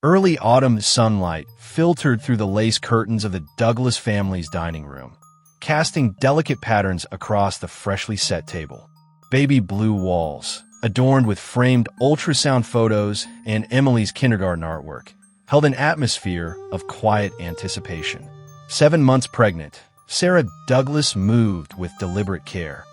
Early autumn sunlight filtered through the lace curtains of the Douglas family's dining room, casting delicate patterns across the freshly set table. Baby blue walls, adorned with framed ultrasound photos and Emily's kindergarten artwork, held an atmosphere of quiet anticipation. 7 months pregnant, Sarah Douglas moved with deliberate care.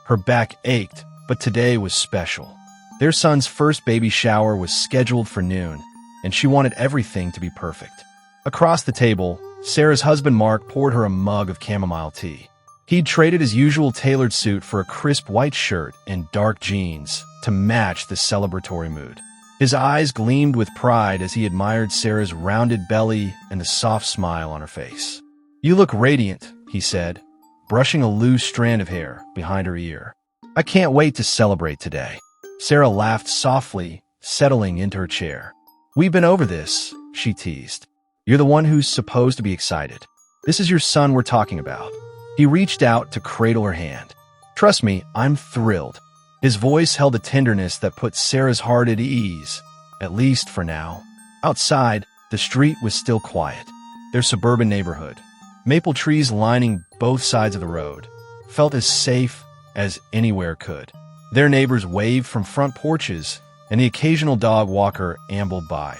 Her back ached, but today was special. Their son's first baby shower was scheduled for noon, and she wanted everything to be perfect. Across the table, Sarah's husband Mark poured her a mug of chamomile tea. He'd traded his usual tailored suit for a crisp white shirt and dark jeans to match the celebratory mood. His eyes gleamed with pride as he admired Sarah's rounded belly and the soft smile on her face. "You look radiant," he said, brushing a loose strand of hair behind her ear. "I can't wait to celebrate today." Sarah laughed softly, settling into her chair. "We've been over this," she teased. "You're the one who's supposed to be excited. This is your son we're talking about." He reached out to cradle her hand. "Trust me, I'm thrilled." His voice held a tenderness that put Sarah's heart at ease, at least for now. Outside, the street was still quiet. Their suburban neighborhood, maple trees lining both sides of the road, felt as safe as anywhere could. Their neighbors waved from front porches, and the occasional dog walker ambled by,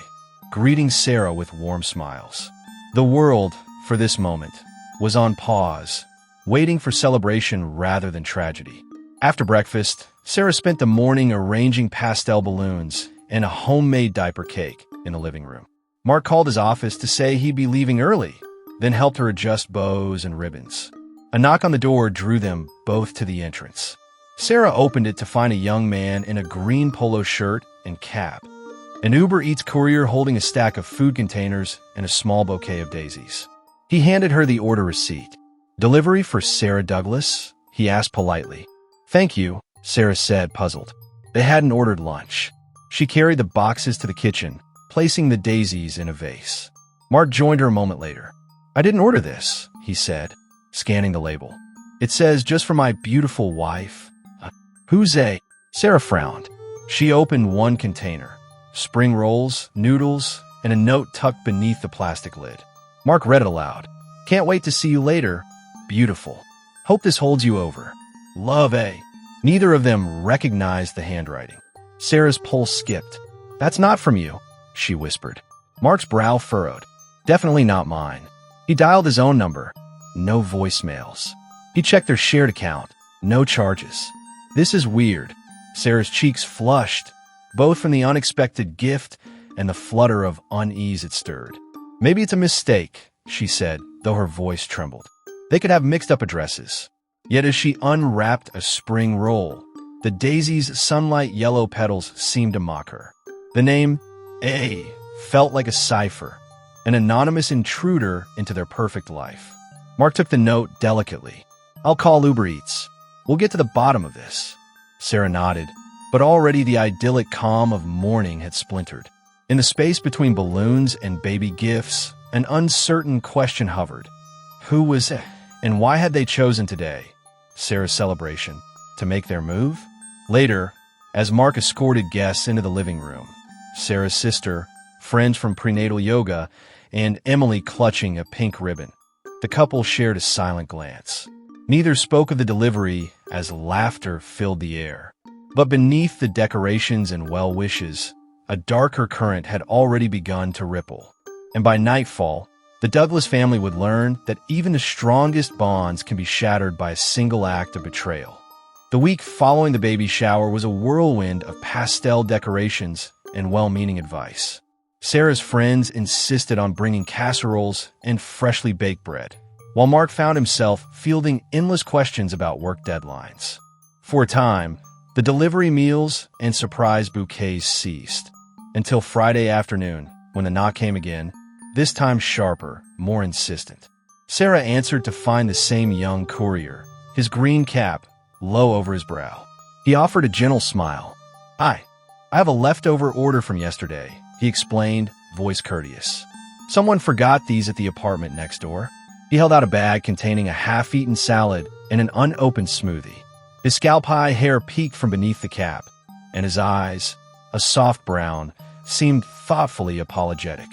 greeting Sarah with warm smiles. The world, for this moment, was on pause, waiting for celebration rather than tragedy. After breakfast, Sarah spent the morning arranging pastel balloons and a homemade diaper cake in the living room. Mark called his office to say he'd be leaving early, then helped her adjust bows and ribbons. A knock on the door drew them both to the entrance. Sarah opened it to find a young man in a green polo shirt and cap, an Uber Eats courier holding a stack of food containers and a small bouquet of daisies. He handed her the order receipt. "Delivery for Sarah Douglas?" he asked politely. "Thank you," Sarah said, puzzled. They hadn't ordered lunch. She carried the boxes to the kitchen, placing the daisies in a vase. Mark joined her a moment later. "I didn't order this," he said, scanning the label. "It says just for my beautiful wife." "Who's a?" Sarah frowned. She opened one container. Spring rolls, noodles, and a note tucked beneath the plastic lid. Mark read it aloud. "Can't wait to see you later. Beautiful. Hope this holds you over. Love, A." Neither of them recognized the handwriting. Sarah's pulse skipped. "That's not from you," she whispered. Mark's brow furrowed. "Definitely not mine." He dialed his own number. No voicemails. He checked their shared account. No charges. "This is weird." Sarah's cheeks flushed, both from the unexpected gift and the flutter of unease it stirred. "Maybe it's a mistake," she said, though her voice trembled. They could have mixed up addresses. Yet as she unwrapped a spring roll, the daisy's sunlight yellow petals seemed to mock her. The name A felt like a cipher, an anonymous intruder into their perfect life. Mark took the note delicately. "I'll call Uber Eats. We'll get to the bottom of this." Sarah nodded, but already the idyllic calm of morning had splintered. In the space between balloons and baby gifts, an uncertain question hovered. Who was it? And why had they chosen today, Sarah's celebration, to make their move? Later, as Mark escorted guests into the living room, Sarah's sister, friends from prenatal yoga, and Emily clutching a pink ribbon, the couple shared a silent glance. Neither spoke of the delivery as laughter filled the air. But beneath the decorations and well wishes, a darker current had already begun to ripple. And by nightfall, the Douglas family would learn that even the strongest bonds can be shattered by a single act of betrayal. The week following the baby shower was a whirlwind of pastel decorations and well-meaning advice. Sarah's friends insisted on bringing casseroles and freshly baked bread, while Mark found himself fielding endless questions about work deadlines. For a time, the delivery meals and surprise bouquets ceased, until Friday afternoon, when the knock came again, this time sharper, more insistent. Sarah answered to find the same young courier, his green cap low over his brow. He offered a gentle smile. "Hi, I have a leftover order from yesterday," he explained, voice courteous. "Someone forgot these at the apartment next door." He held out a bag containing a half-eaten salad and an unopened smoothie. His scalp-high hair peeked from beneath the cap, and his eyes, a soft brown, seemed thoughtfully apologetic.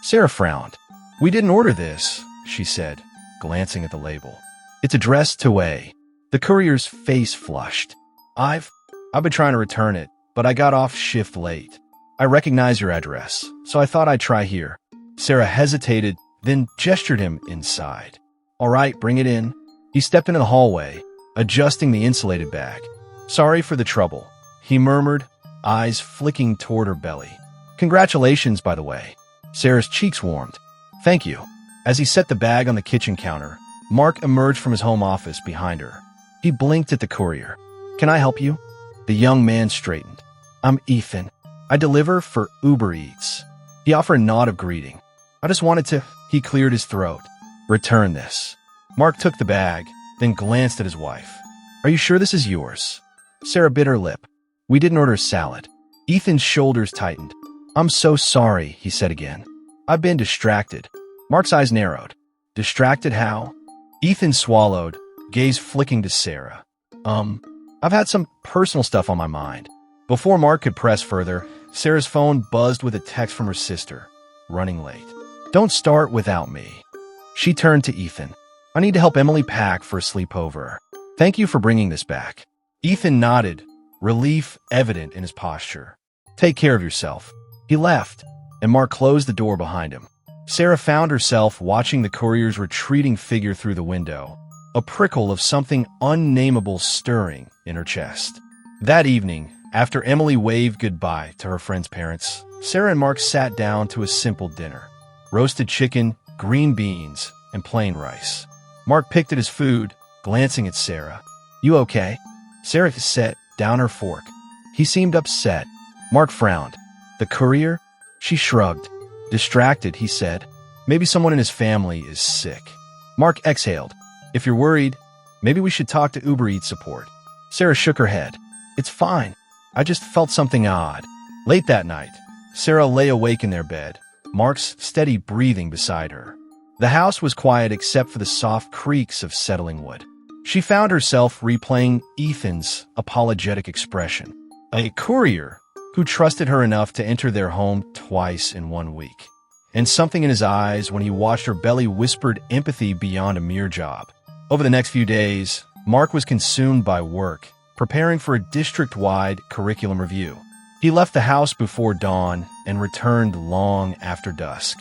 Sarah frowned. "We didn't order this," she said, glancing at the label. "It's addressed to A." The courier's face flushed. I've been trying to return it, but I got off shift late. I recognize your address, so I thought I'd try here." Sarah hesitated, then gestured him inside. "All right, bring it in." He stepped into the hallway, adjusting the insulated bag. "Sorry for the trouble," he murmured, eyes flicking toward her belly. "Congratulations, by the way." Sarah's cheeks warmed. "Thank you." As he set the bag on the kitchen counter, Mark emerged from his home office behind her. He blinked at the courier. "Can I help you?" The young man straightened. "I'm Ethan. I deliver for Uber Eats." He offered a nod of greeting. "I just wanted to—" He cleared his throat. "Return this." Mark took the bag, then glanced at his wife. "Are you sure this is yours?" Sarah bit her lip. "We didn't order salad." Ethan's shoulders tightened. "I'm so sorry," he said again. "I've been distracted." Mark's eyes narrowed. "Distracted how?" Ethan swallowed, gaze flicking to Sarah. I've had some personal stuff on my mind." Before Mark could press further, Sarah's phone buzzed with a text from her sister. "Running late. Don't start without me." She turned to Ethan. "I need to help Emily pack for a sleepover. Thank you for bringing this back." Ethan nodded, relief evident in his posture. "Take care of yourself." He left, and Mark closed the door behind him. Sarah found herself watching the courier's retreating figure through the window, a prickle of something unnameable stirring in her chest. That evening, after Emily waved goodbye to her friend's parents, Sarah and Mark sat down to a simple dinner. Roasted chicken, green beans, and plain rice. Mark picked at his food, glancing at Sarah. "You okay?" Sarah set down her fork. He seemed upset. Mark frowned. "The courier?" She shrugged. "Distracted," he said. "Maybe someone in his family is sick." Mark exhaled. "If you're worried, maybe we should talk to Uber Eats support." Sarah shook her head. "It's fine. I just felt something odd." Late that night, Sarah lay awake in their bed, Mark's steady breathing beside her. The house was quiet except for the soft creaks of settling wood. She found herself replaying Ethan's apologetic expression. A courier who trusted her enough to enter their home twice in 1 week. And something in his eyes when he watched her belly whispered empathy beyond a mere job. Over the next few days, Mark was consumed by work, preparing for a district-wide curriculum review. He left the house before dawn and returned long after dusk,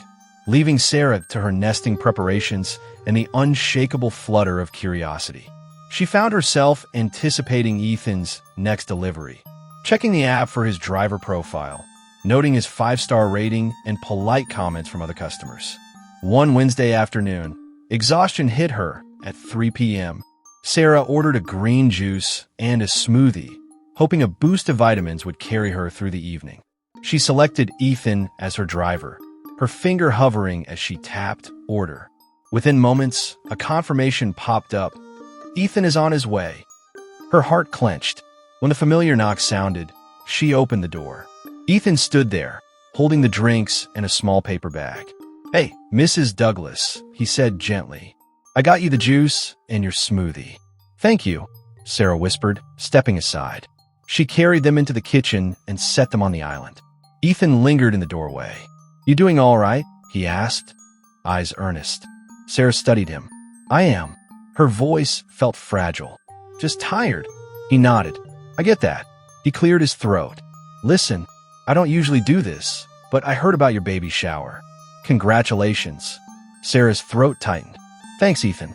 leaving Sarah to her nesting preparations and the unshakable flutter of curiosity. She found herself anticipating Ethan's next delivery, checking the app for his driver profile, noting his 5-star rating and polite comments from other customers. One Wednesday afternoon, exhaustion hit her at 3 p.m. Sarah ordered a green juice and a smoothie, hoping a boost of vitamins would carry her through the evening. She selected Ethan as her driver, her finger hovering as she tapped order. Within moments, a confirmation popped up. "Ethan is on his way." Her heart clenched. When the familiar knock sounded, she opened the door. Ethan stood there, holding the drinks and a small paper bag. "Hey, Mrs. Douglas," he said gently. "I got you the juice and your smoothie." "Thank you," Sarah whispered, stepping aside. She carried them into the kitchen and set them on the island. Ethan lingered in the doorway. "You doing all right?" he asked, eyes earnest. Sarah studied him. "I am." Her voice felt fragile. "Just tired." He nodded. "I get that." He cleared his throat. "Listen, I don't usually do this, but I heard about your baby shower. Congratulations." Sarah's throat tightened. "Thanks, Ethan."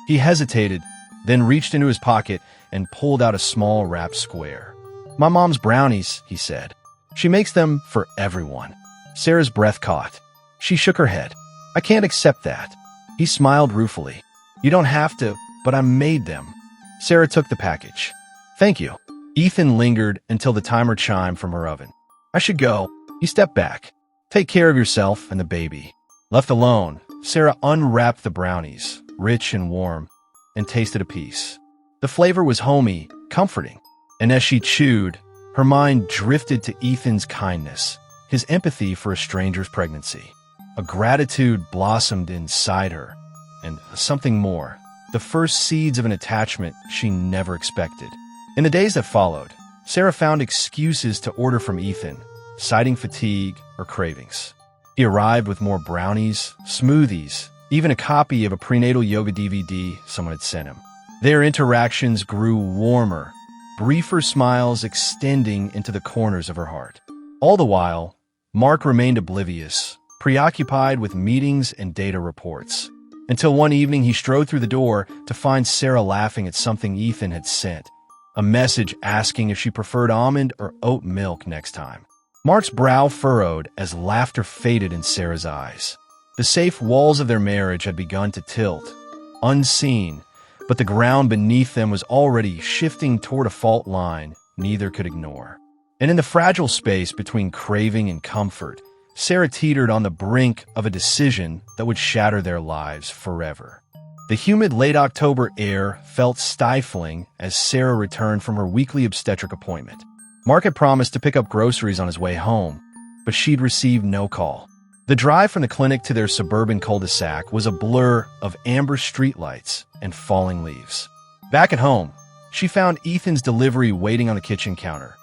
He hesitated, then reached into his pocket and pulled out a small wrapped square. "My mom's brownies," he said. "She makes them for everyone." Sarah's breath caught. She shook her head. "I can't accept that." He smiled ruefully. "You don't have to, but I made them." Sarah took the package. "Thank you." Ethan lingered until the timer chimed from her oven. "I should go." He stepped back. "Take care of yourself and the baby." Left alone, Sarah unwrapped the brownies, rich and warm, and tasted a piece. The flavor was homey, comforting, and as she chewed, her mind drifted to Ethan's kindness, his empathy for a stranger's pregnancy. A gratitude blossomed inside her, and something more, the first seeds of an attachment she never expected. In the days that followed, Sarah found excuses to order from Ethan, citing fatigue or cravings. He arrived with more brownies, smoothies, even a copy of a prenatal yoga DVD someone had sent him. Their interactions grew warmer, briefer smiles extending into the corners of her heart. All the while, Mark remained oblivious, preoccupied with meetings and data reports, until one evening he strode through the door to find Sarah laughing at something Ethan had sent, a message asking if she preferred almond or oat milk next time. Mark's brow furrowed as laughter faded in Sarah's eyes. The safe walls of their marriage had begun to tilt, unseen, but the ground beneath them was already shifting toward a fault line neither could ignore. And in the fragile space between craving and comfort, Sarah teetered on the brink of a decision that would shatter their lives forever. The humid late October air felt stifling as Sarah returned from her weekly obstetric appointment. Mark had promised to pick up groceries on his way home, but she'd received no call. The drive from the clinic to their suburban cul-de-sac was a blur of amber streetlights and falling leaves. Back at home, she found Ethan's delivery waiting on the kitchen counter.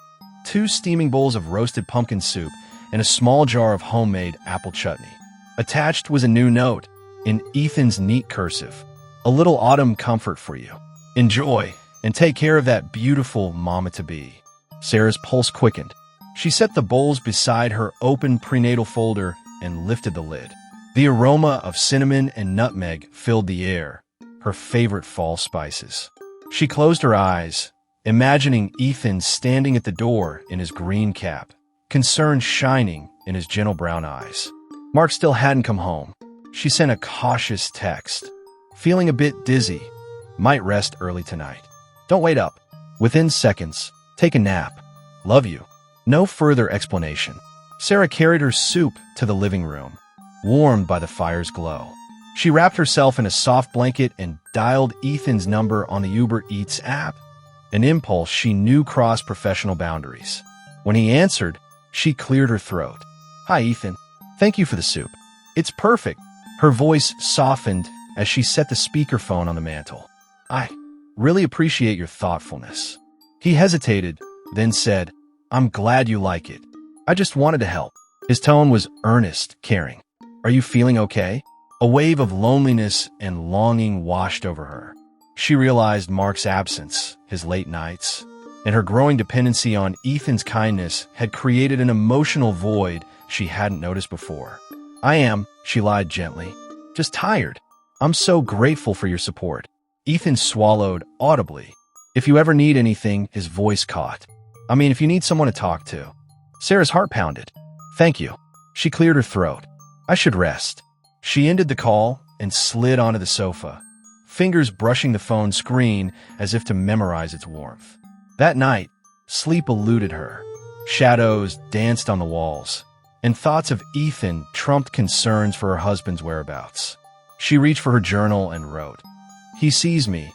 2 steaming bowls of roasted pumpkin soup and a small jar of homemade apple chutney. Attached was a new note, in Ethan's neat cursive. A little autumn comfort for you. Enjoy, and take care of that beautiful mama-to-be. Sarah's pulse quickened. She set the bowls beside her open prenatal folder and lifted the lid. The aroma of cinnamon and nutmeg filled the air, her favorite fall spices. She closed her eyes, imagining Ethan standing at the door in his green cap, concern shining in his gentle brown eyes. Mark still hadn't come home. She sent a cautious text. Feeling a bit dizzy. Might rest early tonight. Don't wait up. Within seconds, take a nap. Love you. No further explanation. Sarah carried her soup to the living room, warmed by the fire's glow. She wrapped herself in a soft blanket and dialed Ethan's number on the Uber Eats app, an impulse she knew crossed professional boundaries. When he answered, she cleared her throat. Hi, Ethan. Thank you for the soup. It's perfect. Her voice softened as she set the speakerphone on the mantel. I really appreciate your thoughtfulness. He hesitated, then said, I'm glad you like it. I just wanted to help. His tone was earnest, caring. Are you feeling okay? A wave of loneliness and longing washed over her. She realized Mark's absence, his late nights, and her growing dependency on Ethan's kindness had created an emotional void she hadn't noticed before. I am, she lied gently, just tired. I'm so grateful for your support. Ethan swallowed audibly. If you ever need anything, his voice caught. If you need someone to talk to. Sarah's heart pounded. Thank you. She cleared her throat. I should rest. She ended the call and slid onto the sofa, fingers brushing the phone screen as if to memorize its warmth. That night, sleep eluded her. Shadows danced on the walls, and thoughts of Ethan trumped concerns for her husband's whereabouts. She reached for her journal and wrote, He sees me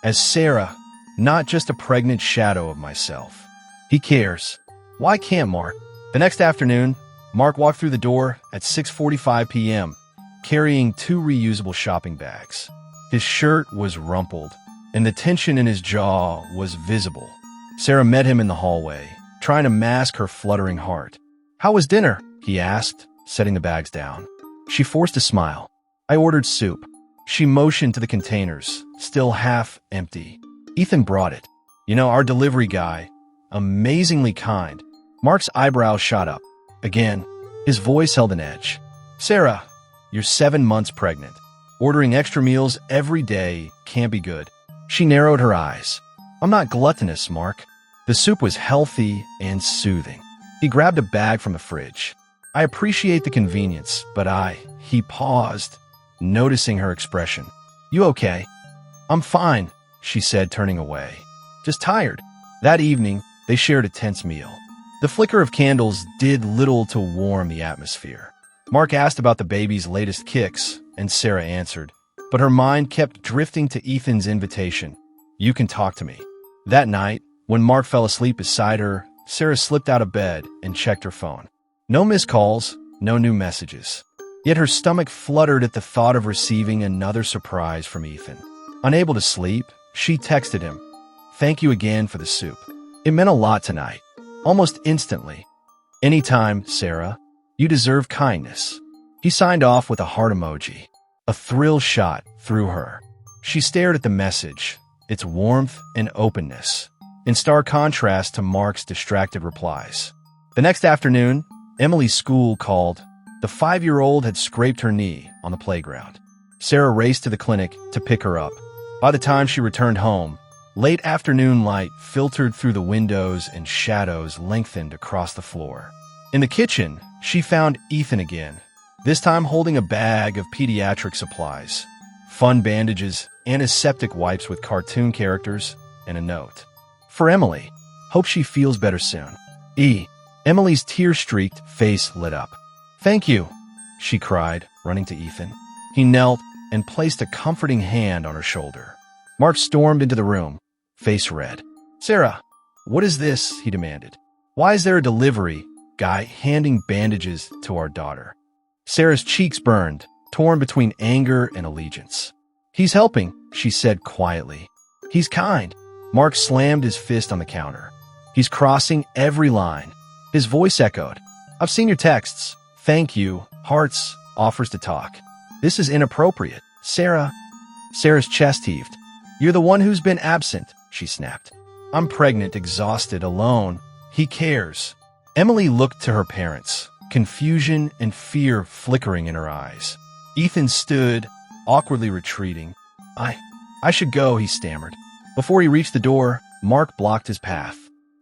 as Sarah, not just a pregnant shadow of myself. He cares. Why can't Mark? The next afternoon, Mark walked through the door at 6:45 p.m., carrying 2 reusable shopping bags. His shirt was rumpled, and the tension in his jaw was visible. Sarah met him in the hallway, trying to mask her fluttering heart. How was dinner? He asked, setting the bags down. She forced a smile. I ordered soup. She motioned to the containers, still half empty. Ethan brought it. Our delivery guy, amazingly kind. Mark's eyebrows shot up. Again, his voice held an edge. Sarah, you're 7 months pregnant. Ordering extra meals every day can't be good. She narrowed her eyes. I'm not gluttonous, Mark. The soup was healthy and soothing. He grabbed a bag from the fridge. I appreciate the convenience, but he paused, noticing her expression. You okay? I'm fine, she said, turning away. Just tired. That evening, they shared a tense meal. The flicker of candles did little to warm the atmosphere. Mark asked about the baby's latest kicks, and Sarah answered, but her mind kept drifting to Ethan's invitation. You can talk to me. That night, when Mark fell asleep beside her, Sarah slipped out of bed and checked her phone. No missed calls, no new messages. Yet her stomach fluttered at the thought of receiving another surprise from Ethan. Unable to sleep, she texted him, Thank you again for the soup. It meant a lot tonight. Almost instantly, Anytime, Sarah. You deserve kindness. He signed off with a heart emoji. A thrill shot through her. She stared at the message, its warmth and openness, in stark contrast to Mark's distracted replies. The next afternoon, Emily's school called. The 5-year-old had scraped her knee on the playground. Sarah raced to the clinic to pick her up. By the time she returned home, late afternoon light filtered through the windows and shadows lengthened across the floor. In the kitchen, she found Ethan again, this time holding a bag of pediatric supplies, fun bandages, antiseptic wipes with cartoon characters, and a note. For Emily, hope she feels better soon. Emily's tear-streaked face lit up. Thank you, she cried, running to Ethan. He knelt and placed a comforting hand on her shoulder. Mark stormed into the room, face red. Sarah, what is this? He demanded. Why is there a delivery guy handing bandages to our daughter? Sarah's cheeks burned, torn between anger and allegiance. He's helping, she said quietly. He's kind. Mark slammed his fist on the counter. He's crossing every line. His voice echoed. I've seen your texts. Thank you. Hearts. Offers to talk. This is inappropriate. Sarah. Sarah's chest heaved. You're the one who's been absent, she snapped. I'm pregnant, exhausted, alone. He cares. Emily looked to her parents, confusion and fear flickering in her eyes. Ethan stood, awkwardly retreating. I should go, he stammered. Before he reached the door, Mark blocked his path.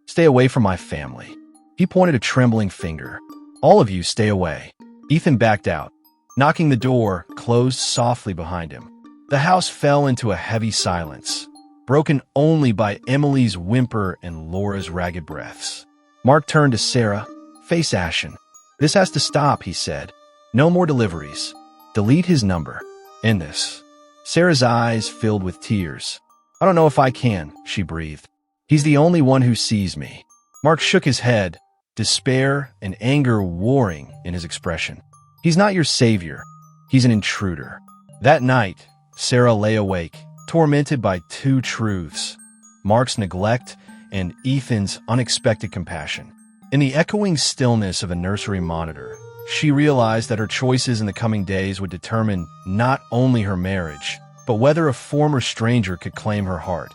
Stay away from my family. He pointed a trembling finger. All of you stay away. Ethan backed out. Knocking the door closed softly behind him. The house fell into a heavy silence, broken only by Emily's whimper and Laura's ragged breaths. Mark turned to Sarah, face ashen. This has to stop, he said. No more deliveries. Delete his number. End this. Sarah's eyes filled with tears. I don't know if I can, she breathed. He's the only one who sees me. Mark shook his head, despair and anger warring in his expression. He's not your savior. He's an intruder. That night, Sarah lay awake, tormented by two truths: Mark's neglect and Ethan's unexpected compassion. In the echoing stillness of a nursery monitor, she realized that her choices in the coming days would determine not only her marriage, but whether a former stranger could claim her heart,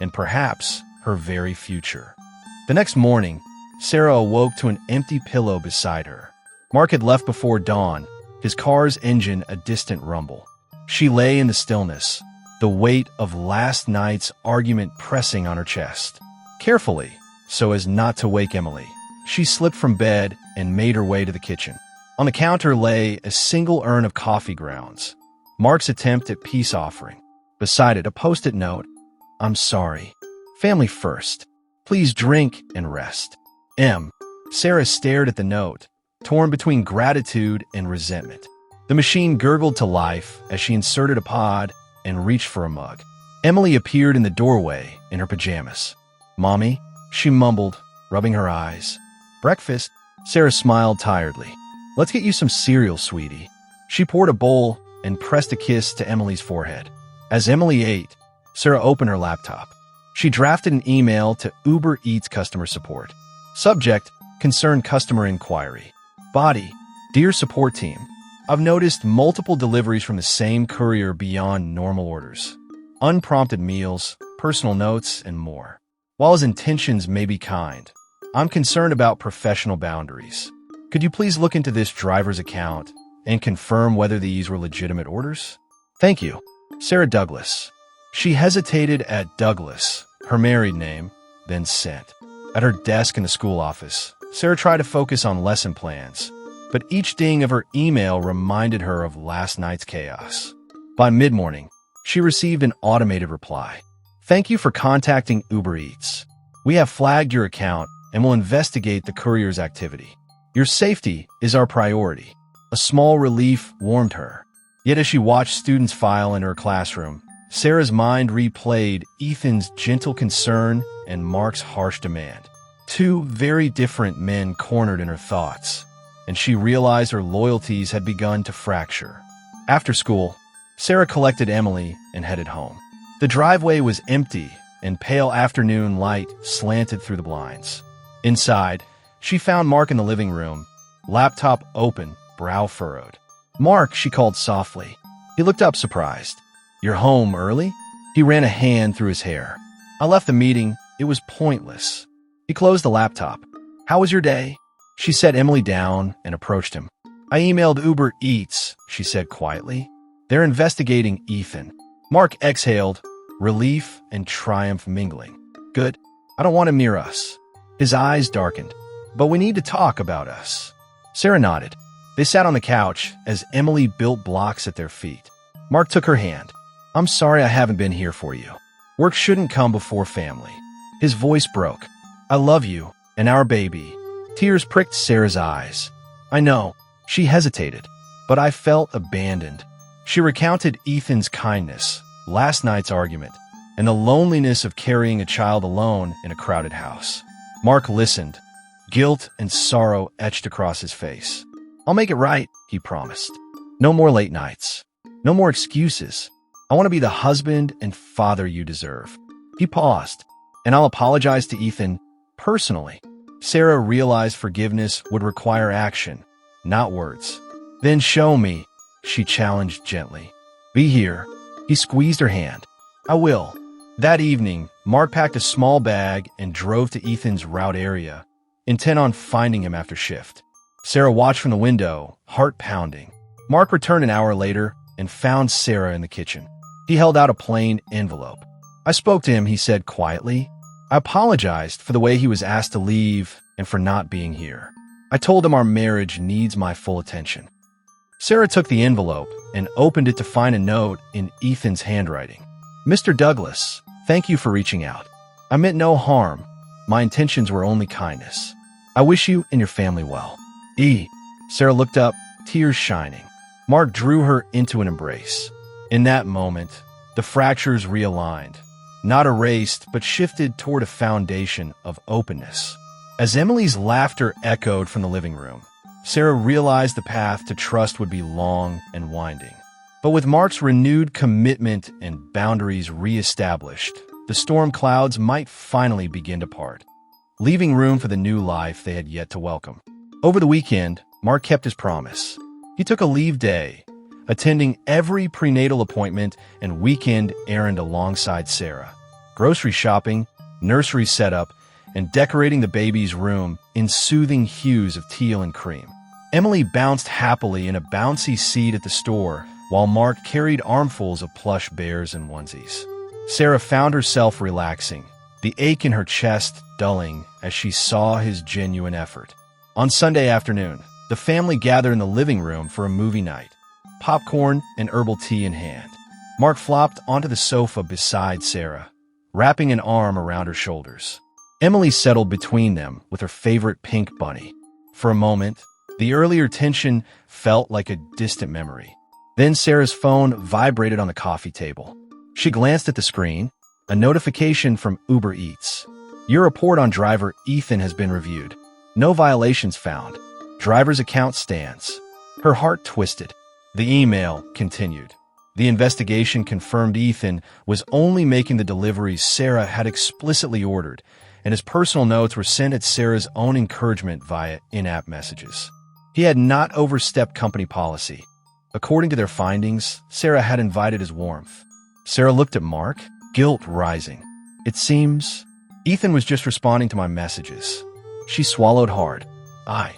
and perhaps her very future. The next morning, Sarah awoke to an empty pillow beside her. Mark had left before dawn, his car's engine a distant rumble. She lay in the stillness, the weight of last night's argument pressing on her chest. Carefully, so as not to wake Emily, she slipped from bed and made her way to the kitchen. On the counter lay a single urn of coffee grounds, Mark's attempt at peace offering. Beside it, a post-it note: I'm sorry. Family first. Please drink and rest. M. Sarah stared at the note, torn between gratitude and resentment. The machine gurgled to life as she inserted a pod and reached for a mug. Emily appeared in the doorway in her pajamas. Mommy, she mumbled, rubbing her eyes. Breakfast? Sarah smiled tiredly. Let's get you some cereal, sweetie. She poured a bowl and pressed a kiss to Emily's forehead. As Emily ate, Sarah opened her laptop. She drafted an email to Uber Eats customer support. Subject: concerned customer inquiry. Body: Dear support team, I've noticed multiple deliveries from the same courier beyond normal orders. Unprompted meals, personal notes, and more. While his intentions may be kind, I'm concerned about professional boundaries. Could you please look into this driver's account and confirm whether these were legitimate orders? Thank you. Sarah Douglas. She hesitated at Douglas, her married name, then sent. At her desk in the school office, Sarah tried to focus on lesson plans, but each ding of her email reminded her of last night's chaos. By mid-morning, she received an automated reply. Thank you for contacting Uber Eats. We have flagged your account and will investigate the courier's activity. Your safety is our priority. A small relief warmed her. Yet as she watched students file into her classroom, Sarah's mind replayed Ethan's gentle concern and Mark's harsh demand. Two very different men cornered in her thoughts, and she realized her loyalties had begun to fracture. After school, Sarah collected Emily and headed home. The driveway was empty, and pale afternoon light slanted through the blinds. Inside, She found Mark in the living room, laptop open, brow furrowed. "Mark," she called softly. He looked up surprised. "You're home early?" He ran a hand through his hair. "I left the meeting. It was pointless." He closed the laptop. "How was your day?" She set Emily down and approached him. "I emailed Uber Eats," she said quietly. "They're investigating Ethan." Mark exhaled, relief and triumph mingling. "Good. I don't want him near us." His eyes darkened. "But we need to talk about us." Sarah nodded. They sat on the couch as Emily built blocks at their feet. Mark took her hand. "I'm sorry I haven't been here for you. Work shouldn't come before family." His voice broke. "I love you and our baby." Tears pricked Sarah's eyes. "I know." She hesitated. "But I felt abandoned." She recounted Ethan's kindness, last night's argument, and the loneliness of carrying a child alone in a crowded house. Mark listened. Guilt and sorrow etched across his face. "I'll make it right," he promised. "No more late nights. No more excuses. I want to be the husband and father you deserve." He paused. "And I'll apologize to Ethan personally." Sarah realized forgiveness would require action, not words. "Then show me," she challenged gently. "Be here." He squeezed her hand. "I will." That evening, Mark packed a small bag and drove to Ethan's route area, intent on finding him after shift. Sarah watched from the window, heart pounding. Mark returned an hour later and found Sarah in the kitchen. He held out a plain envelope. "I spoke to him," he said quietly. "I apologized for the way he was asked to leave and for not being here. I told him our marriage needs my full attention." Sarah took the envelope and opened it to find a note in Ethan's handwriting. "Mr. Douglas, thank you for reaching out. I meant no harm. My intentions were only kindness. I wish you and your family well. E." Sarah looked up, tears shining. Mark drew her into an embrace. In that moment, the fractures realigned, not erased, but shifted toward a foundation of openness. As Emily's laughter echoed from the living room, Sarah realized the path to trust would be long and winding. But with Mark's renewed commitment and boundaries reestablished, the storm clouds might finally begin to part, leaving room for the new life they had yet to welcome. Over the weekend, Mark kept his promise. He took a leave day, attending every prenatal appointment and weekend errand alongside Sarah, grocery shopping, nursery setup, and decorating the baby's room in soothing hues of teal and cream. Emily bounced happily in a bouncy seat at the store, while Mark carried armfuls of plush bears and onesies. Sarah found herself relaxing, the ache in her chest dulling as she saw his genuine effort. On Sunday afternoon, the family gathered in the living room for a movie night, popcorn and herbal tea in hand. Mark flopped onto the sofa beside Sarah, wrapping an arm around her shoulders. Emily settled between them with her favorite pink bunny. For a moment, the earlier tension felt like a distant memory. Then Sarah's phone vibrated on the coffee table. She glanced at the screen, a notification from Uber Eats. "Your report on driver Ethan has been reviewed. No violations found. Driver's account stands." Her heart twisted. The email continued. The investigation confirmed Ethan was only making the deliveries Sarah had explicitly ordered, and his personal notes were sent at Sarah's own encouragement via in-app messages. He had not overstepped company policy. According to their findings, Sarah had invited his warmth. Sarah looked at Mark, guilt rising. "It seems Ethan was just responding to my messages." She swallowed hard. I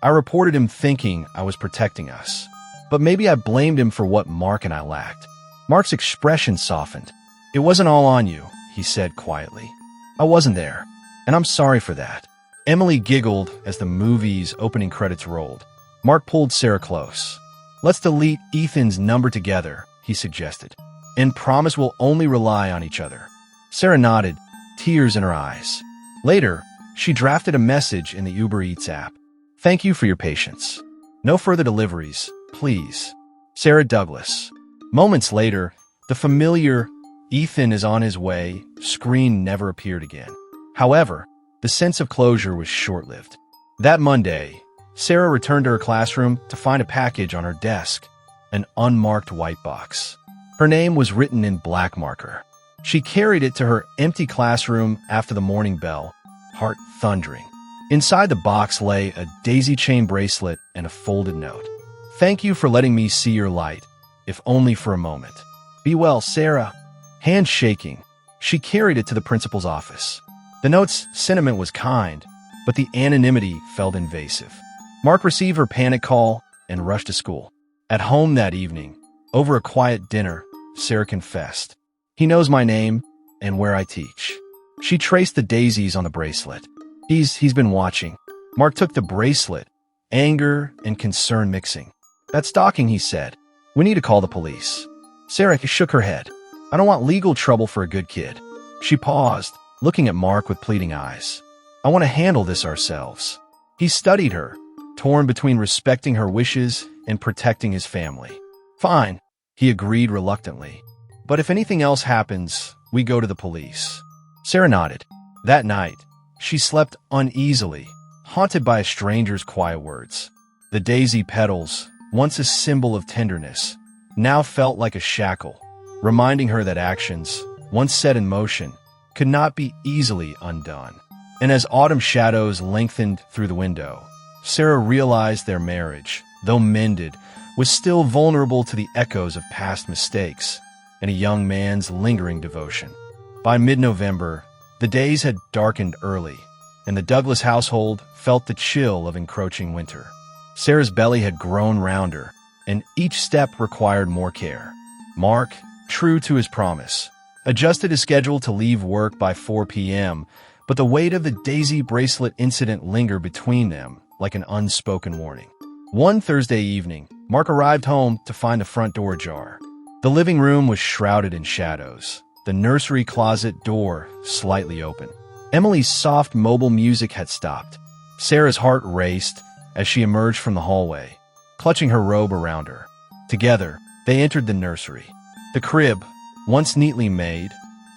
reported him thinking I was protecting us. But maybe I blamed him for what Mark and I lacked." Mark's expression softened. "It wasn't all on you," he said quietly. "I wasn't there, and I'm sorry for that." Emily giggled as the movie's opening credits rolled. Mark pulled Sarah close. "Let's delete Ethan's number together," he suggested, "and promise we'll only rely on each other." Sarah nodded, tears in her eyes. Later, she drafted a message in the Uber Eats app. "Thank you for your patience. No further deliveries, please. Sarah Douglas." Moments later, the familiar "Ethan is on his way" screen never appeared again. However, the sense of closure was short-lived. That Monday, Sarah returned to her classroom to find a package on her desk, an unmarked white box. Her name was written in black marker. She carried it to her empty classroom after the morning bell, heart thundering. Inside the box lay a daisy chain bracelet and a folded note. "Thank you for letting me see your light, if only for a moment. Be well, Sarah." Hand shaking, she carried it to the principal's office. The note's sentiment was kind, but the anonymity felt invasive. Mark received her panic call and rushed to school. At home that evening, over a quiet dinner, Sarah confessed, "He knows my name and where I teach." She traced the daisies on the bracelet. He's been watching. Mark took the bracelet, anger and concern mixing. "That's stalking," he said. "We need to call the police." Sarah shook her head. "I don't want legal trouble for a good kid." She paused, looking at Mark with pleading eyes. "I want to handle this ourselves." He studied her, torn between respecting her wishes and protecting his family. "Fine," he agreed reluctantly. "But if anything else happens, we go to the police." Sarah nodded. That night, she slept uneasily, haunted by a stranger's quiet words. The daisy petals, once a symbol of tenderness, now felt like a shackle, reminding her that actions, once set in motion, could not be easily undone. And as autumn shadows lengthened through the window, Sarah realized their marriage, though mended, was still vulnerable to the echoes of past mistakes and a young man's lingering devotion. By mid-November, the days had darkened early, and the Douglas household felt the chill of encroaching winter. Sarah's belly had grown rounder, and each step required more care. Mark, true to his promise, adjusted his schedule to leave work by 4 p.m., but the weight of the daisy bracelet incident lingered between them like an unspoken warning. One Thursday evening, Mark arrived home to find the front door ajar. The living room was shrouded in shadows, the nursery closet door slightly open. Emily's soft mobile music had stopped. Sarah's heart raced as she emerged from the hallway, clutching her robe around her. Together, they entered the nursery. The crib, once neatly made,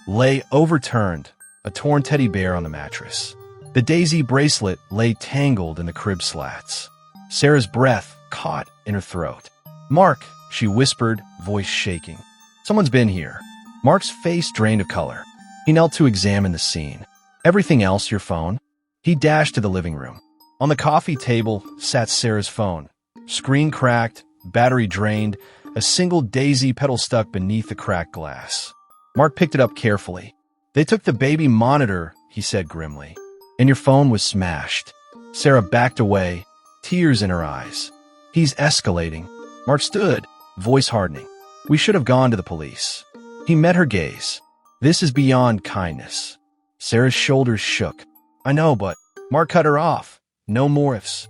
lay overturned, a torn teddy bear on the mattress. The daisy bracelet lay tangled in the crib slats. Sarah's breath caught in her throat. "Mark," she whispered, voice shaking. "Someone's been here." Mark's face drained of color. He knelt to examine the scene. "Everything else, your phone?" He dashed to the living room. On the coffee table sat Sarah's phone. Screen cracked, battery drained, a single daisy petal stuck beneath the cracked glass. Mark picked it up carefully. "They took the baby monitor," he said grimly. "And your phone was smashed." Sarah backed away, tears in her eyes. "He's escalating." Mark stood, voice hardening. "We should have gone to the police." He met her gaze. "This is beyond kindness." Sarah's shoulders shook. "I know, but..." Mark cut her off. "No more ifs.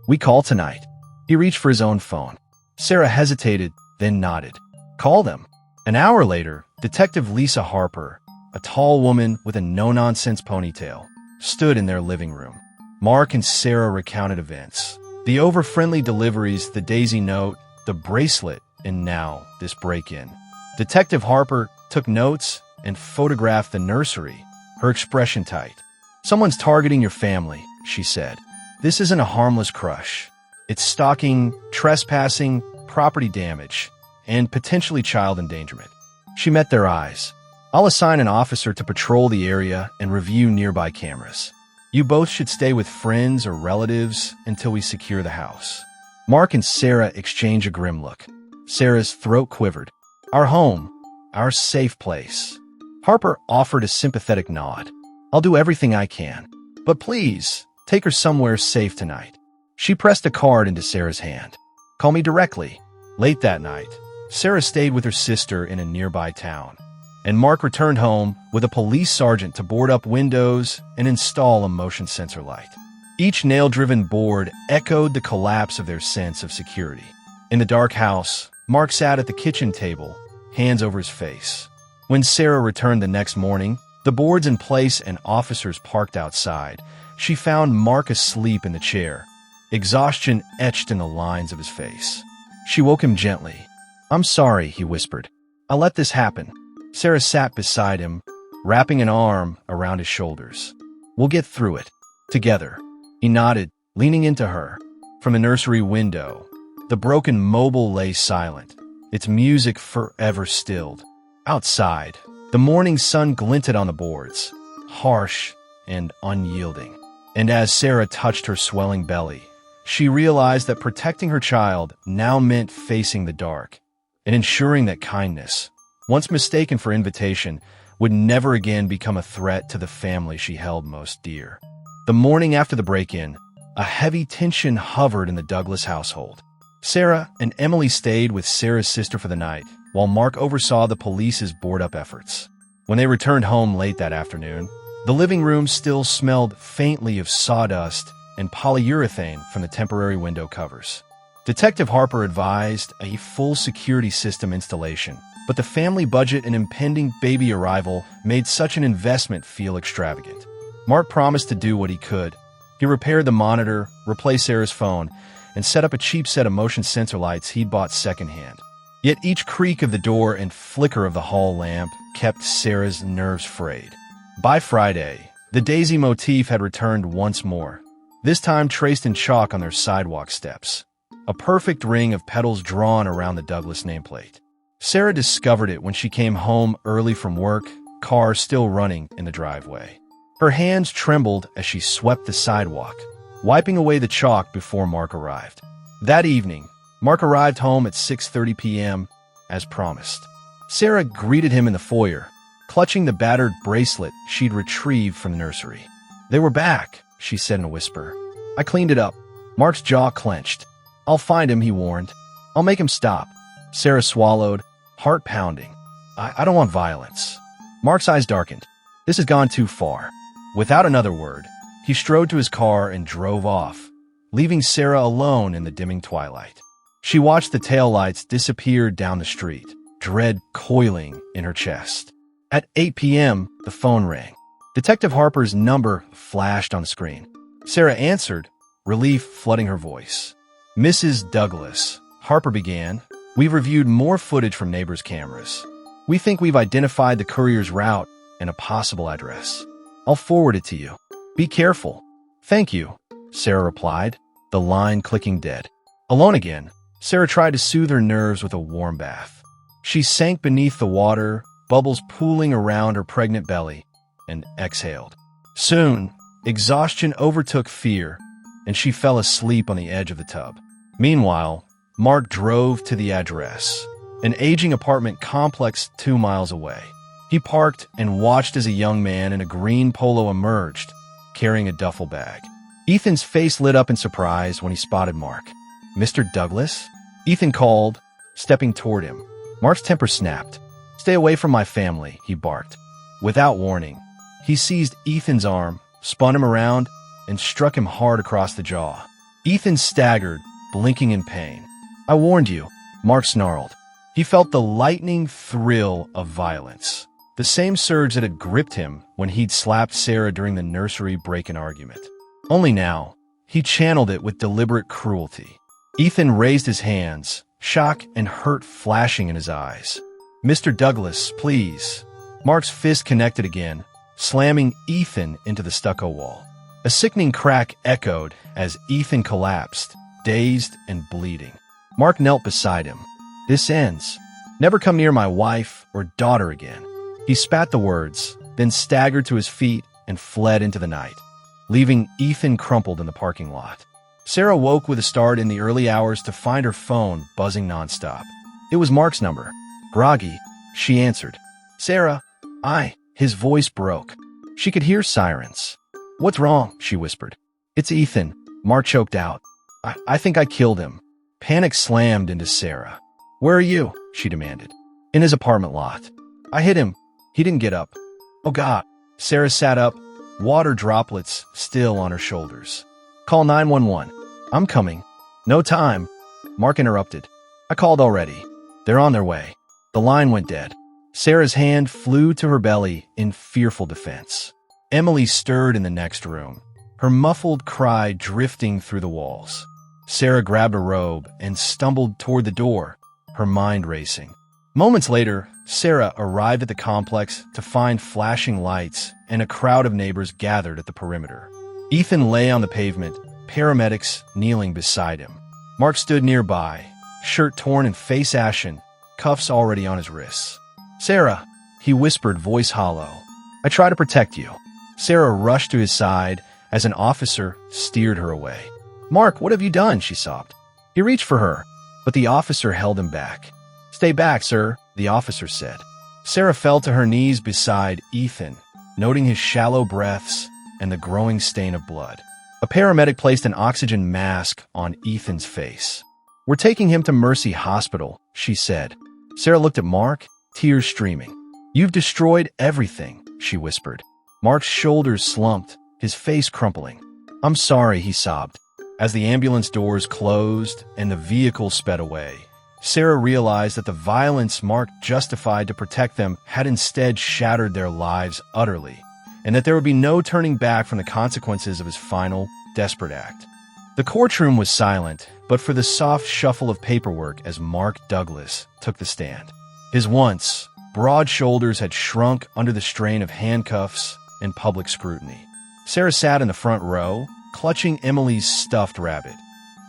We call tonight." He reached for his own phone. Sarah hesitated, then nodded. "Call them." An hour later, Detective Lisa Harper, a tall woman with a no-nonsense ponytail, stood in their living room. Mark and Sarah recounted events. The over-friendly deliveries, the daisy note, the bracelet, and now this break-in. Detective Harper took notes and photographed the nursery, her expression tight. "Someone's targeting your family," she said. "This isn't a harmless crush. It's stalking, trespassing, property damage, and potentially child endangerment." She met their eyes. "I'll assign an officer to patrol the area and review nearby cameras. You both should stay with friends or relatives until we secure the house." Mark and Sarah exchanged a grim look. Sarah's throat quivered. "Our home, our safe place." Harper offered a sympathetic nod. "I'll do everything I can. But please, take her somewhere safe tonight." She pressed a card into Sarah's hand. "Call me directly." Late that night, Sarah stayed with her sister in a nearby town, and Mark returned home with a police sergeant to board up windows and install a motion sensor light. Each nail-driven board echoed the collapse of their sense of security. In the dark house, Mark sat at the kitchen table, hands over his face. When Sarah returned the next morning, the boards in place and officers parked outside, she found Mark asleep in the chair, exhaustion etched in the lines of his face. She woke him gently. "I'm sorry," he whispered. "I let this happen." Sarah sat beside him, wrapping an arm around his shoulders. "We'll get through it. Together." He nodded, leaning into her. From the nursery window, the broken mobile lay silent, its music forever stilled. Outside, the morning sun glinted on the boards, harsh and unyielding. And as Sarah touched her swelling belly, she realized that protecting her child now meant facing the dark and ensuring that kindness, once mistaken for invitation, would never again become a threat to the family she held most dear. The morning after the break-in, a heavy tension hovered in the Douglas household. Sarah and Emily stayed with Sarah's sister for the night, while Mark oversaw the police's board-up efforts. When they returned home late that afternoon, the living room still smelled faintly of sawdust and polyurethane from the temporary window covers. Detective Harper advised a full security system installation, but the family budget and impending baby arrival made such an investment feel extravagant. Mark promised to do what he could. He repaired the monitor, replaced Sarah's phone, and set up a cheap set of motion sensor lights he'd bought secondhand. Yet each creak of the door and flicker of the hall lamp kept Sarah's nerves frayed. By Friday, the daisy motif had returned once more, this time traced in chalk on their sidewalk steps, a perfect ring of petals drawn around the Douglas nameplate. Sarah discovered it when she came home early from work, car still running in the driveway. Her hands trembled as she swept the sidewalk, wiping away the chalk before Mark arrived. That evening, Mark arrived home at 6:30 p.m., as promised. Sarah greeted him in the foyer, clutching the battered bracelet she'd retrieved from the nursery. "They were back," she said in a whisper. "I cleaned it up." Mark's jaw clenched. "I'll find him," he warned. "I'll make him stop." Sarah swallowed, heart pounding. I don't want violence." Mark's eyes darkened. This has gone too far. Without another word, he strode to his car and drove off, leaving Sarah alone in the dimming twilight. She watched the taillights disappear down the street, dread coiling in her chest. At 8 p.m., the phone rang. Detective Harper's number flashed on the screen. Sarah answered, relief flooding her voice. "Mrs. Douglas," Harper began, "we've reviewed more footage from neighbors' cameras. We think we've identified the courier's route and a possible address. I'll forward it to you. Be careful." "Thank you," Sarah replied, the line clicking dead. Alone again, Sarah tried to soothe her nerves with a warm bath. She sank beneath the water, bubbles pooling around her pregnant belly, and exhaled. Soon, exhaustion overtook fear, and she fell asleep on the edge of the tub. Meanwhile, Mark drove to the address, an aging apartment complex 2 miles away. He parked and watched as a young man in a green polo emerged, carrying a duffel bag. Ethan's face lit up in surprise when he spotted Mark. "Mr. Douglas?" Ethan called, stepping toward him. Mark's temper snapped. "Stay away from my family," he barked. Without warning, he seized Ethan's arm, spun him around, and struck him hard across the jaw. Ethan staggered, blinking in pain. "I warned you," Mark snarled. He felt the lightning thrill of violence, the same surge that had gripped him when he'd slapped Sarah during the nursery break-in argument. Only now, he channeled it with deliberate cruelty. Ethan raised his hands, shock and hurt flashing in his eyes. "Mr. Douglas, please." Mark's fist connected again, slamming Ethan into the stucco wall. A sickening crack echoed as Ethan collapsed, dazed and bleeding. Mark knelt beside him. "This ends. Never come near my wife or daughter again." He spat the words, then staggered to his feet and fled into the night, leaving Ethan crumpled in the parking lot. Sarah woke with a start in the early hours to find her phone buzzing nonstop. It was Mark's number. "Groggy," she answered. "Sarah, His voice broke. She could hear sirens. "What's wrong?" she whispered. "It's Ethan," Mark choked out. I think I killed him." Panic slammed into Sarah. "Where are you?" she demanded. "In his apartment lot. I hit him. He didn't get up." "Oh, God." Sarah sat up, water droplets still on her shoulders. "Call 911. "I'm coming." "No time." Mark interrupted. "I called already. They're on their way." The line went dead. Sarah's hand flew to her belly in fearful defense. Emily stirred in the next room, her muffled cry drifting through the walls. Sarah grabbed a robe and stumbled toward the door, her mind racing. Moments later, Sarah arrived at the complex to find flashing lights and a crowd of neighbors gathered at the perimeter. Ethan lay on the pavement, paramedics kneeling beside him. Mark stood nearby, shirt torn and face ashen, cuffs already on his wrists. "Sarah," he whispered, voice hollow. "I try to protect you." Sarah rushed to his side as an officer steered her away. "Mark, what have you done?" she sobbed. He reached for her, but the officer held him back. "Stay back, sir," the officer said. Sarah fell to her knees beside Ethan, noting his shallow breaths and the growing stain of blood. A paramedic placed an oxygen mask on Ethan's face. "We're taking him to Mercy Hospital," she said. Sarah looked at Mark, tears streaming. "You've destroyed everything," she whispered. Mark's shoulders slumped, his face crumpling. "I'm sorry," he sobbed. As the ambulance doors closed and the vehicle sped away, Sarah realized that the violence Mark justified to protect them had instead shattered their lives utterly, and that there would be no turning back from the consequences of his final, desperate act. The courtroom was silent, but for the soft shuffle of paperwork as Mark Douglas took the stand. His once broad shoulders had shrunk under the strain of handcuffs and public scrutiny. Sarah sat in the front row, clutching Emily's stuffed rabbit,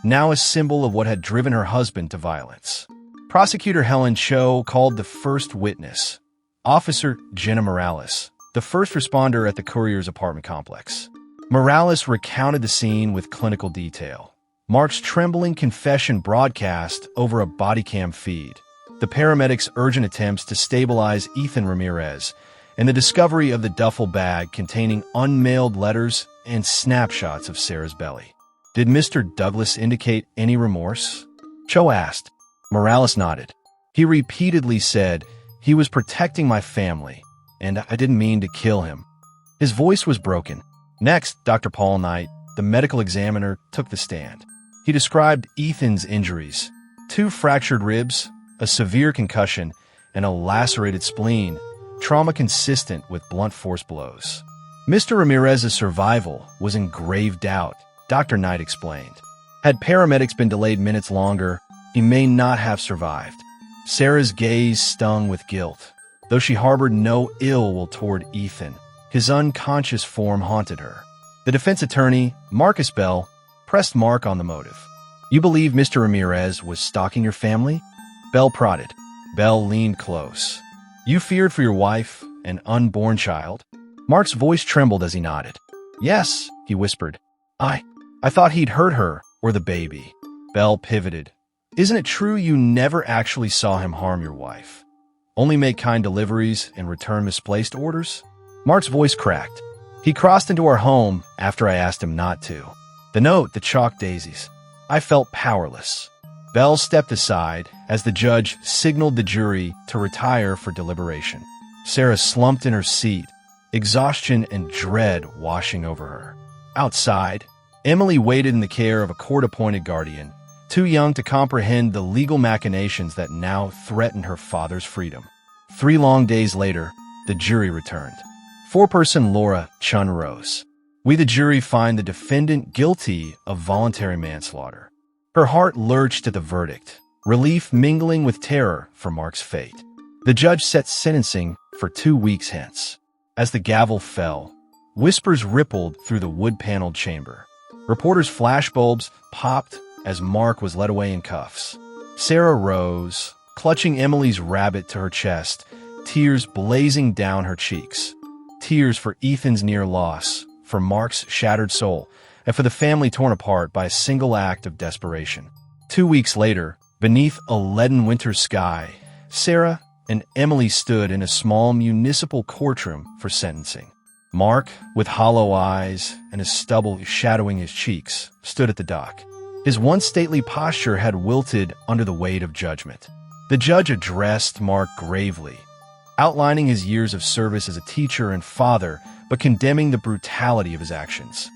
now a symbol of what had driven her husband to violence. Prosecutor Helen Cho called the first witness, Officer Jenna Morales, the first responder at the Courier's apartment complex. Morales recounted the scene with clinical detail. Mark's trembling confession broadcast over a body cam feed, the paramedics' urgent attempts to stabilize Ethan Ramirez, and the discovery of the duffel bag containing unmailed letters and snapshots of Sarah's belly. "Did Mr. Douglas indicate any remorse?" Cho asked. Morales nodded. He repeatedly said, "He was protecting my family, and I didn't mean to kill him." His voice was broken. Next, Dr. Paul Knight, the medical examiner, took the stand. He described Ethan's injuries: 2 fractured ribs, a severe concussion, and a lacerated spleen, trauma consistent with blunt force blows. Mr. Ramirez's survival was in grave doubt, Dr. Knight explained. Had paramedics been delayed minutes longer, he may not have survived. Sarah's gaze stung with guilt. Though she harbored no ill will toward Ethan, his unconscious form haunted her. The defense attorney, Marcus Bell, pressed Mark on the motive. "You believe Mr. Ramirez was stalking your family?" Bell prodded. Bell leaned close. "You feared for your wife, an unborn child?" Mark's voice trembled as he nodded. "Yes," he whispered. I thought he'd hurt her, or the baby." Bell pivoted. "Isn't it true you never actually saw him harm your wife? Only make kind deliveries and return misplaced orders?" Mark's voice cracked. "He crossed into our home after I asked him not to. The note, the chalk daisies. I felt powerless." Bell stepped aside as the judge signaled the jury to retire for deliberation. Sarah slumped in her seat, exhaustion and dread washing over her. Outside, Emily waited in the care of a court-appointed guardian, too young to comprehend the legal machinations that now threatened her father's freedom. 3 long days later, the jury returned. Foreperson Laura Chun rose. "We, the jury, find the defendant guilty of voluntary manslaughter." Her heart lurched at the verdict, relief mingling with terror for Mark's fate. The judge set sentencing for 2 weeks hence. As the gavel fell, whispers rippled through the wood-paneled chamber. Reporters' flashbulbs popped as Mark was led away in cuffs. Sarah rose, clutching Emily's rabbit to her chest, tears blazing down her cheeks. Tears for Ethan's near loss, for Mark's shattered soul, and for the family torn apart by a single act of desperation. 2 weeks later, beneath a leaden winter sky, Sarah and Emily stood in a small municipal courtroom for sentencing. Mark, with hollow eyes and his stubble shadowing his cheeks, stood at the dock. His once stately posture had wilted under the weight of judgment. The judge addressed Mark gravely, outlining his years of service as a teacher and father, but condemning the brutality of his actions.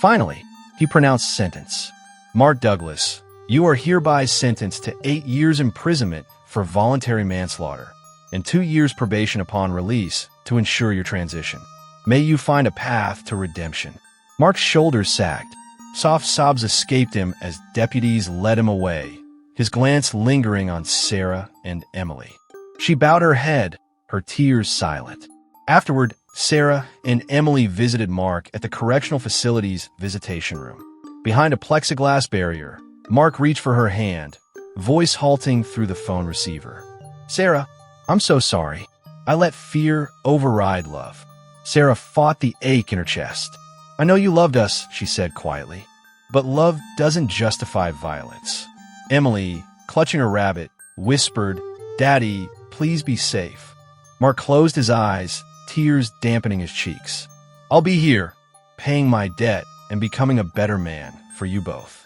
Finally, he pronounced sentence. "Mark Douglas, you are hereby sentenced to 8 years imprisonment for voluntary manslaughter and 2 years probation upon release to ensure your transition. May you find a path to redemption." Mark's shoulders sagged. Soft sobs escaped him as deputies led him away, his glance lingering on Sarah and Emily. She bowed her head, her tears silent. Afterward, Sarah and Emily visited Mark at the correctional facility's visitation room. Behind a plexiglass barrier, Mark reached for her hand, voice halting through the phone receiver. "Sarah, I'm so sorry. I let fear override love." Sarah fought the ache in her chest. "I know you loved us," she said quietly. "But love doesn't justify violence." Emily, clutching her rabbit, whispered, "Daddy, please be safe." Mark closed his eyes, tears dampening his cheeks. "I'll be here, paying my debt and becoming a better man for you both."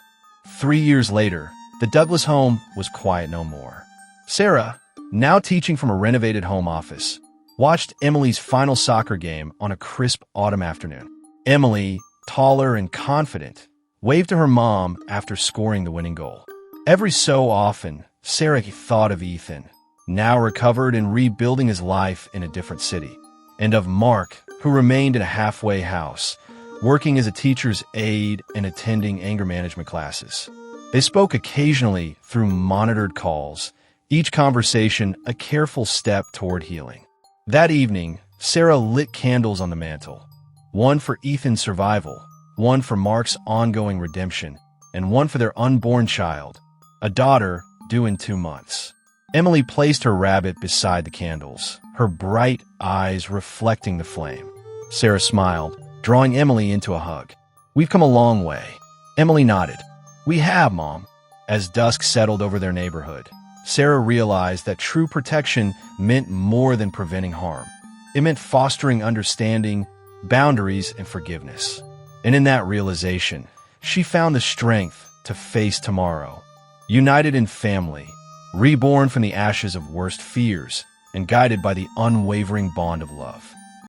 3 years later, the Douglas home was quiet no more. Sarah, now teaching from a renovated home office, watched Emily's final soccer game on a crisp autumn afternoon. Emily, taller and confident, waved to her mom after scoring the winning goal. Every so often, Sarah thought of Ethan, now recovered and rebuilding his life in a different city, and of Mark, who remained in a halfway house, working as a teacher's aide and attending anger management classes. They spoke occasionally through monitored calls, each conversation a careful step toward healing. That evening, Sarah lit candles on the mantel, one for Ethan's survival, one for Mark's ongoing redemption, and one for their unborn child, a daughter due in 2 months. Emily placed her rabbit beside the candles, her bright eyes reflecting the flame. Sarah smiled, drawing Emily into a hug. "We've come a long way." Emily nodded. "We have, Mom." As dusk settled over their neighborhood, Sarah realized that true protection meant more than preventing harm. It meant fostering understanding, boundaries, and forgiveness. And in that realization, she found the strength to face tomorrow, united in family, reborn from the ashes of worst fears, and guided by the unwavering bond of love.